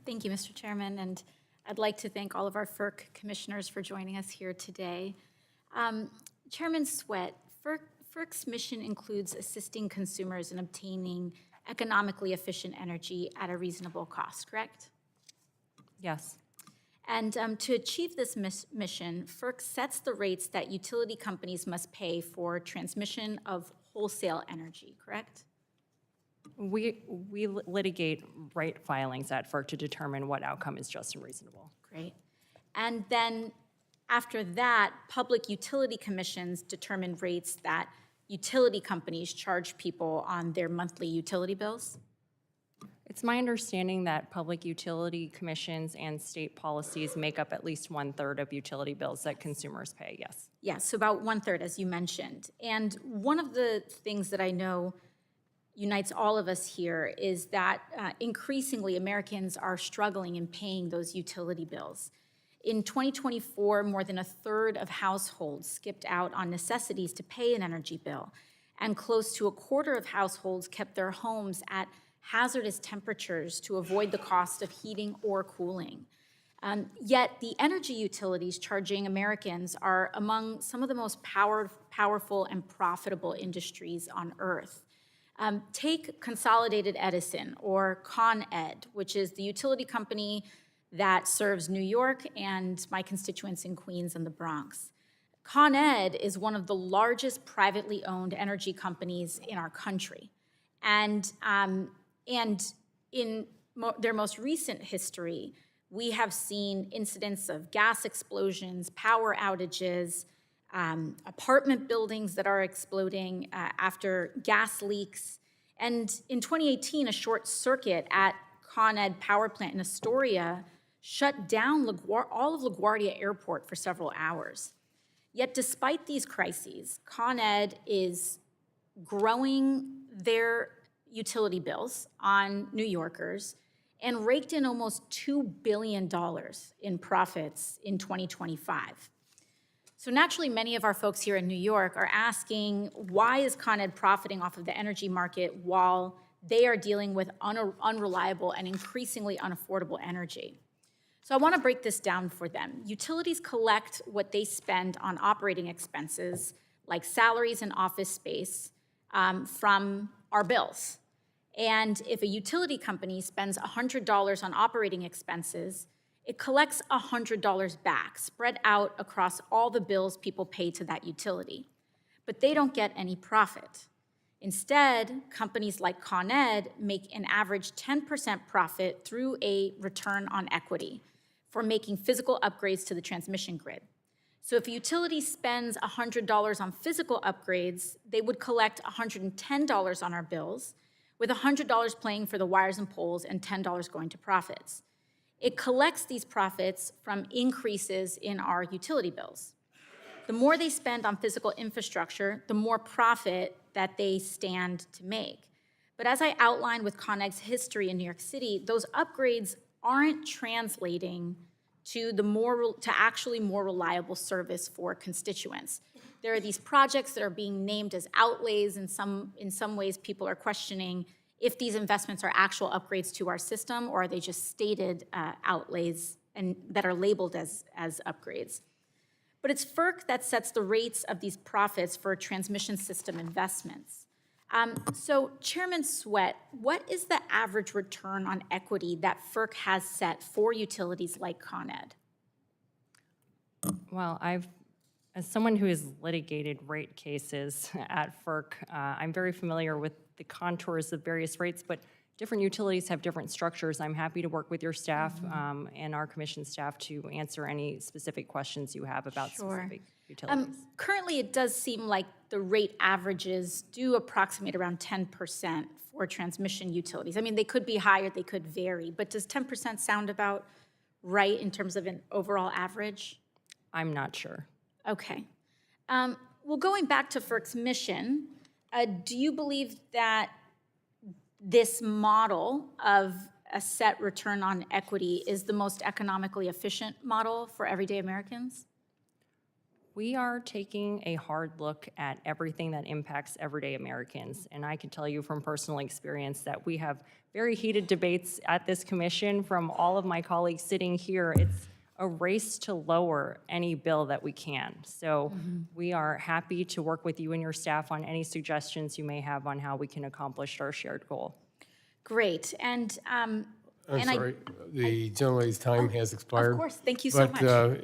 Thank you, Mr. Chairman, and I'd like to thank all of our FERC commissioners for joining us here today. Chairman Sweat, FERC's mission includes assisting consumers in obtaining economically efficient energy at a reasonable cost, correct? Yes. And to achieve this mission, FERC sets the rates that utility companies must pay for transmission of wholesale energy, correct? We litigate rate filings at FERC to determine what outcome is just and reasonable. Great. And then after that, public utility commissions determine rates that utility companies charge people on their monthly utility bills? It's my understanding that public utility commissions and state policies make up at least 1/3 of utility bills that consumers pay, yes. Yes, so about 1/3, as you mentioned. And one of the things that I know unites all of us here is that increasingly Americans are struggling in paying those utility bills. In 2024, more than 1/3 of households skipped out on necessities to pay an energy bill, and close to 1/4 of households kept their homes at hazardous temperatures to avoid the cost of heating or cooling. Yet the energy utilities charging Americans are among some of the most powerful and profitable industries on earth. Take Consolidated Edison, or ConEd, which is the utility company that serves New York and my constituents in Queens and the Bronx. ConEd is one of the largest privately owned energy companies in our country. And in their most recent history, we have seen incidents of gas explosions, power outages, apartment buildings that are exploding after gas leaks. And in 2018, a short circuit at ConEd power plant in Astoria shut down all of LaGuardia Airport for several hours. Yet despite these crises, ConEd is growing their utility bills on New Yorkers and raked in almost $2 billion in profits in 2025. So naturally, many of our folks here in New York are asking, why is ConEd profiting off of the energy market while they are dealing with unreliable and increasingly unaffordable energy? So I want to break this down for them. Utilities collect what they spend on operating expenses, like salaries and office space, from our bills. And if a utility company spends $100 on operating expenses, it collects $100 back, spread out across all the bills people pay to that utility. But they don't get any profit. Instead, companies like ConEd make an average 10% profit through a return on equity for making physical upgrades to the transmission grid. So if a utility spends $100 on physical upgrades, they would collect $110 on our bills, with $100 paying for the wires and poles and $10 going to profits. It collects these profits from increases in our utility bills. The more they spend on physical infrastructure, the more profit that they stand to make. But as I outlined with ConEd's history in New York City, those upgrades aren't translating to actually more reliable service for constituents. There are these projects that are being named as outlays, and in some ways people are questioning if these investments are actual upgrades to our system or are they just stated outlays and that are labeled as upgrades. But it's FERC that sets the rates of these profits for transmission system investments. So Chairman Sweat, what is the average return on equity that FERC has set for utilities like ConEd? Well, as someone who has litigated rate cases at FERC, I'm very familiar with the contours of various rates, but different utilities have different structures. I'm happy to work with your staff and our commission staff to answer any specific questions you have about specific utilities. Currently, it does seem like the rate averages do approximate around 10% for transmission utilities. I mean, they could be higher, they could vary, but does 10% sound about right in terms of an overall average? I'm not sure. Okay. Well, going back to FERC's mission, do you believe that this model of a set return on equity is the most economically efficient model for everyday Americans? We are taking a hard look at everything that impacts everyday Americans. And I can tell you from personal experience that we have very heated debates at this commission from all of my colleagues sitting here. It's a race to lower any bill that we can. So we are happy to work with you and your staff on any suggestions you may have on how we can accomplish our shared goal. Great, and I'm sorry, the gentlelady's time has expired. of course, thank you so but, much.